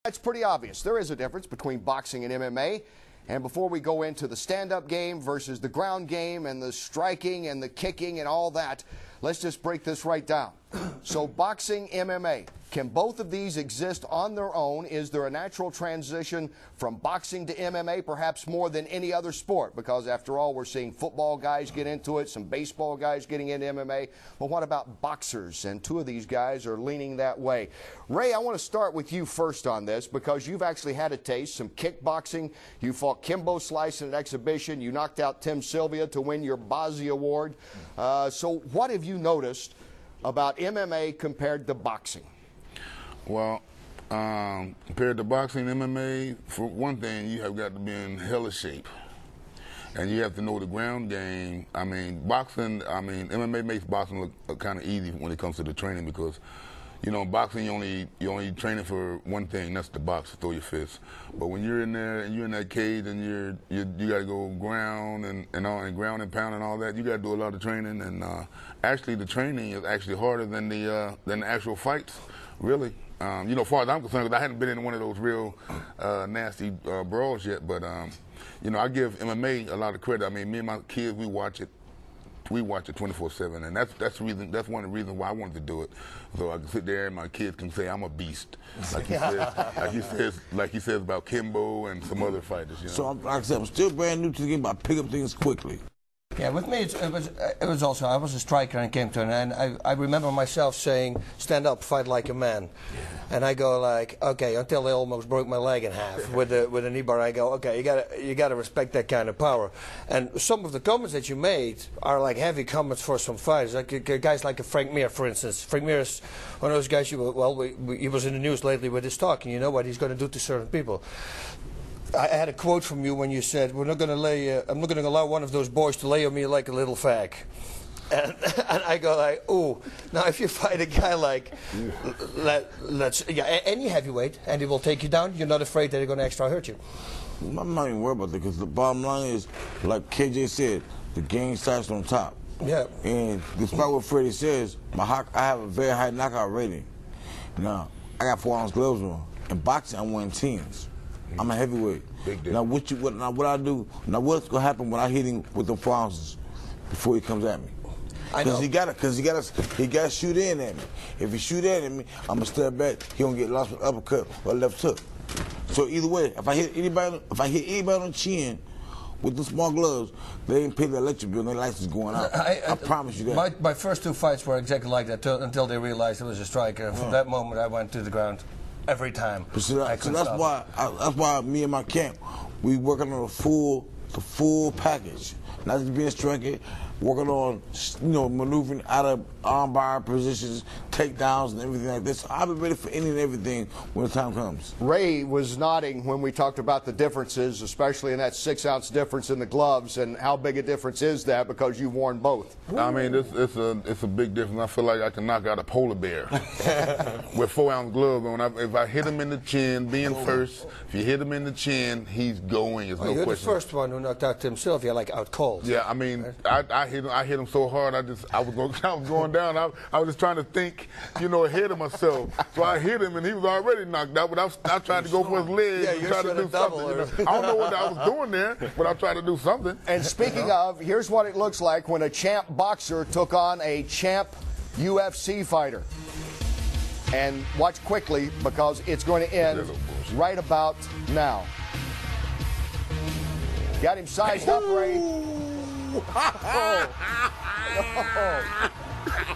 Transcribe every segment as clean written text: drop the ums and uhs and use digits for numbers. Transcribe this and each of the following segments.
It's pretty obvious. There is a difference between boxing and MMA. And before we go into the stand-up game versus the ground game and the striking and the kicking and all that, let's just break this right down. So boxing, MMA, can both of these exist on their own? Is there a natural transition from boxing to MMA, perhaps more than any other sport? Because after all, we're seeing football guys get into it, some baseball guys getting into MMA. Well, what about boxers? And two of these guys are leaning that way. Ray, I want to start with you first on this because you've actually had a taste, some kickboxing. You fought Kimbo Slice in an exhibition. You knocked out Tim Sylvia to win your Bozzy Award. So what have you noticed about MMA compared to boxing? Well, compared to boxing and MMA, for one thing, you have got to be in hella shape. And you have to know the ground game. I mean, MMA makes boxing look kind of easy when it comes to the training because, you know, boxing, you're only training for one thing, that's the box, to throw your fist. But when you're in there and you're in that cage and you got to go ground and ground and pound and all that, you got to do a lot of training. And actually, the training is actually harder than the actual fights, really. You know, as far as I'm concerned, 'cause I hadn't been in one of those real nasty brawls yet. But you know, I give MMA a lot of credit. I mean, me and my kids, we watch it 24/7, and that's one of the reasons why I wanted to do it, so I can sit there and my kids can say I'm a beast, like he says about Kimbo and some other fighters. You know? So like I said, I'm still brand new to the game, but I pick up things quickly. Yeah, with me it was also, I was a striker and came to it, and I remember myself saying, stand up, fight like a man. Yeah. And I go like, okay, until they almost broke my leg in half with a knee bar, I go, okay, you gotta respect that kind of power. And some of the comments that you made are like heavy comments for some fighters, like guys like Frank Mir, for instance. Frank Mir is one of those guys, he was in the news lately with his talk, and you know what he's going to do to certain people. I had a quote from you when you said, I'm not going to allow one of those boys to lay on me like a little fag. And I go like, ooh, now if you fight a guy like, any heavyweight, and he will take you down, you're not afraid that they're going to extra hurt you? I'm not even worried about that because the bottom line is, like KJ said, the game starts on top. Yeah. And despite what Freddie says, I have a very high knockout rating. Now, I got 4-ounce gloves on. In boxing, I'm wearing 10s. I'm a heavyweight. Big deal. Now, what I do? Now, what's gonna happen when I hit him with the 4 ounces before he comes at me? Because he gotta shoot in at me. If he shoot in at me, I'm gonna step back. He gonna get lost with uppercut or left hook. So either way, if I hit anybody on the chin with the small gloves, they ain't pay the electric bill. And their lights is going out. I promise you that. My first two fights were exactly like that until they realized it was a striker. And from that moment, I went to the ground. Every time. So that's why me and my camp, we working on the full package. Not just being striking, working on, you know, maneuvering out of armbar positions, takedowns, and everything like this. So I'll be ready for any and everything when the time comes. Ray was nodding when we talked about the differences, especially in that 6-ounce difference in the gloves, and how big a difference is that because you've worn both? I mean, it's a big difference. I feel like I can knock out a polar bear with 4-ounce gloves on. If I hit him in the chin, being first, if you hit him in the chin, he's going. It's no question. You're the first one who knocked out Tim Sylvia, like out cold. Yeah, I mean, I hit him so hard. I was going down. I was just trying to think, you know, ahead of myself. So I hit him, and he was already knocked out. But I tried to go for his leg and try to do something. You know? I don't know what I was doing there, but I tried to do something. And speaking of, here's what it looks like when a champ boxer took on a champ UFC fighter. And watch quickly because it's going to end right about now. Got him sized up, Ray. Oh.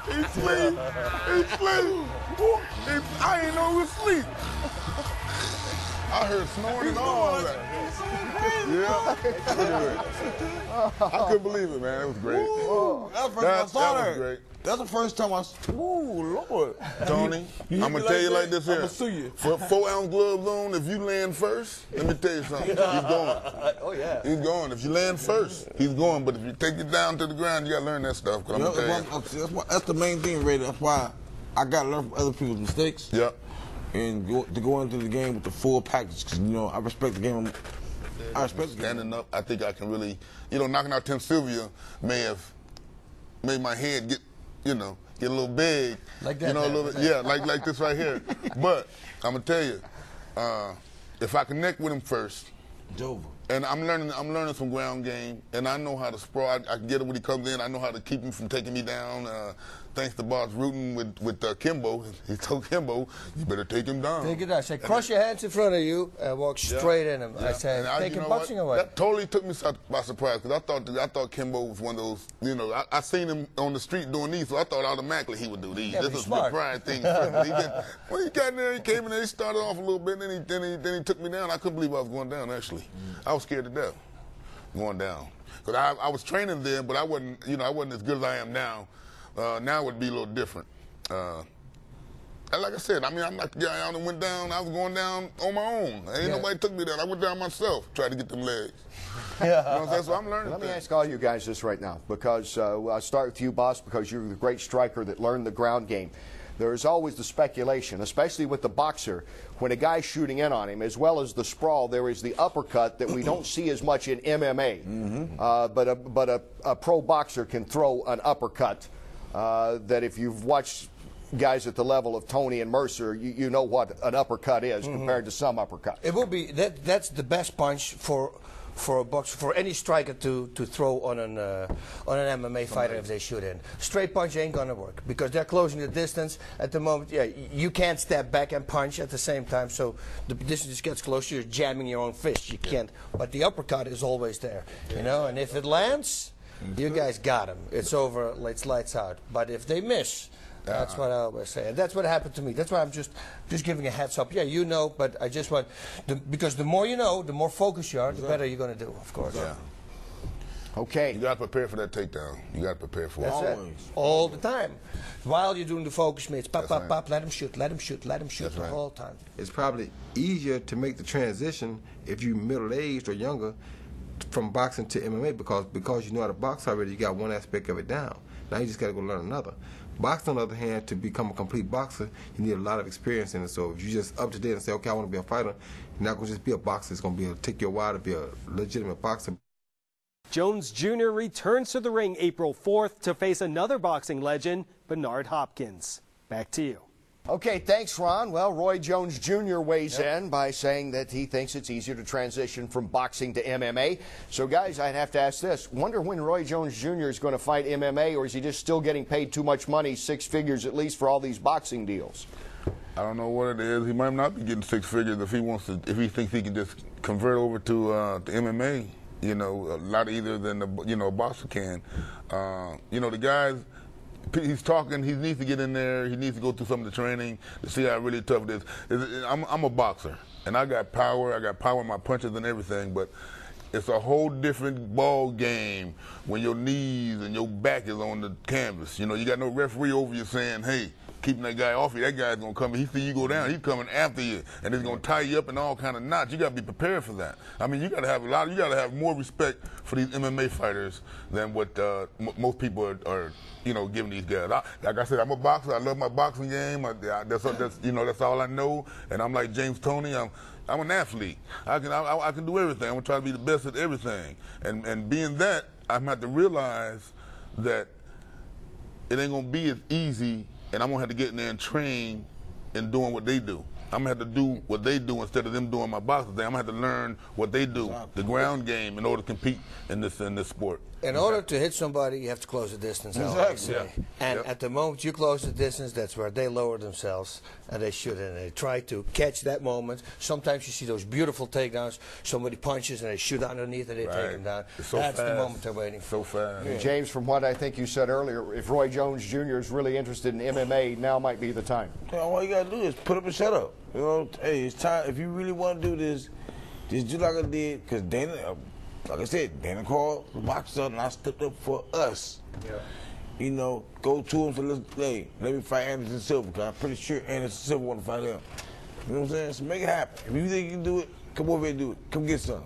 He's asleep. He's asleep. I ain't know he was asleep. I heard snoring and all that. Yeah. I couldn't believe it, man. It was great. That was great. That's the first time I. Ooh, Lord. Tony, I'm going to tell you like this here. I'm sue you. For 4-ounce gloves on, if you land first, let me tell you something. He's going. Oh, yeah. He's going. If you land first, he's going. But if you take it down to the ground, you got to learn that stuff. That's the main thing, Ray. That's why I got to learn from other people's mistakes. Yep. And to go into the game with the full package. Because, you know, I respect the game. I respect the game. Standing up, I think I can really, you know, knocking out Tim Sylvia may have made my head get, you know, get a little big. Like that. You know, a little bit, yeah, like this right here. But I'm going to tell you, if I connect with him first, It's over. and I'm learning some ground game, and I know how to sprawl. I can get him when he comes in. I know how to keep him from taking me down. Thanks to Boss rooting with Kimbo. He told Kimbo, you better take him down. Take it down. I said, cross your hands in front of you and walk straight in him. I said, take him boxing away. That totally took me by surprise, because I thought Kimbo was one of those, you know, I seen him on the street doing these, so I thought automatically he would do these. Yeah, this was a surprise thing. When he got in there, he came in there, he started off a little bit, then he took me down. I couldn't believe I was going down, actually. I was scared to death going down. Because I was training then, but I wasn't as good as I am now. Now it would be a little different. And like I said, I mean, I'm not the guy out went down. I was going down on my own. Ain't nobody took me down. I went down myself, tried to get them legs. Yeah. You know what I'm saying? So I'm learning. Let me ask all you guys this right now, because I'll start with you, Boss, because you're the great striker that learned the ground game. There is always the speculation, especially with the boxer, when a guy's shooting in on him, as well as the sprawl, there is the uppercut that we don't see as much in MMA. But a pro boxer can throw an uppercut that if you've watched guys at the level of Tony and Mercer, you know what an uppercut is compared to some uppercuts. It will be that's the best punch for a boxer, for any striker to throw on an MMA fighter if they shoot in. Straight punch ain't gonna work because they're closing the distance at the moment. Yeah, you can't step back and punch at the same time, so the distance just gets closer. You're jamming your own fist. You can't. But the uppercut is always there, you know. And if it lands, you guys got him. It's over. It's lights out. But if they miss, that's what I always say, and that's what happened to me. That's why I'm just giving a heads up. Yeah, you know, but I just want because the more you know, the more focused you are, the better you're going to do, of course. Yeah. Okay. You got to prepare for that takedown. You got to prepare for it. All the time. While you're doing the focus mitts, pop, pop, pop, let him shoot, let him shoot, let him shoot the whole time. It's probably easier to make the transition if you're middle-aged or younger from boxing to MMA because you know how to box already. You got one aspect of it down. Now you just got to go learn another. Boxing, on the other hand, to become a complete boxer, you need a lot of experience in it. So if you just up to date and say, okay, I want to be a fighter, you're not going to just be a boxer. It's going to take you a while to be a legitimate boxer. Jones Jr. returns to the ring April 4th to face another boxing legend, Bernard Hopkins. Back to you. Okay, thanks, Ron. Well, Roy Jones Jr. weighs in by saying that he thinks it's easier to transition from boxing to MMA. So, guys, I'd have to ask this. Wonder when Roy Jones Jr. is going to fight MMA, or is he just still getting paid too much money, 6 figures at least, for all these boxing deals? I don't know what it is. He might not be getting 6 figures if he wants to. If he thinks he can just convert over to MMA, you know, a lot easier than a boxer can. You know, the guys. He's talking. He needs to get in there. He needs to go through some of the training to see how really tough it is. I'm a boxer, and I got power. I got power in my punches and everything, but it's a whole different ball game when your knees and your back is on the canvas. You know, you got no referee over you saying, hey, keeping that guy off you. That guy's going to come. He see you go down. He's coming after you, and he's going to tie you up in all kind of knots. You got to be prepared for that. I mean, you got to have you got to have more respect for these MMA fighters than what most people are you know, giving these guys. Like I said, I'm a boxer. I love my boxing game. That's all I know. And I'm like James Toney. I'm an athlete. I can do everything. I'm gonna try to be the best at everything. And being that, I'm gonna have to realize that it ain't gonna be as easy, and I'm gonna have to get in there and train in doing what they do. I'm gonna have to do what they do instead of them doing my boxing thing. I'm gonna have to learn what they do, the ground game, in order to compete in this sport. In order to hit somebody, you have to close the distance. Exactly. Yeah. And at the moment you close the distance, that's where they lower themselves and they shoot in. They try to catch that moment. Sometimes you see those beautiful takedowns. Somebody punches and they shoot underneath and they take them down. So that's fast. the moment they're waiting for. So fast. Yeah. James, from what I think you said earlier, if Roy Jones Jr. is really interested in MMA, now might be the time. Yeah, all you gotta do is put up and shut up. You know, hey, it's time. If you really want to do this, just do like I did. Because Dana, like I said, Dana called the boxer and I stepped up for us. Yeah. You know, go to him and say, let me fight Anderson Silva, because I'm pretty sure Anderson Silva want to fight him. You know what I'm saying? So make it happen. If you think you can do it, come over here and do it. Come get some.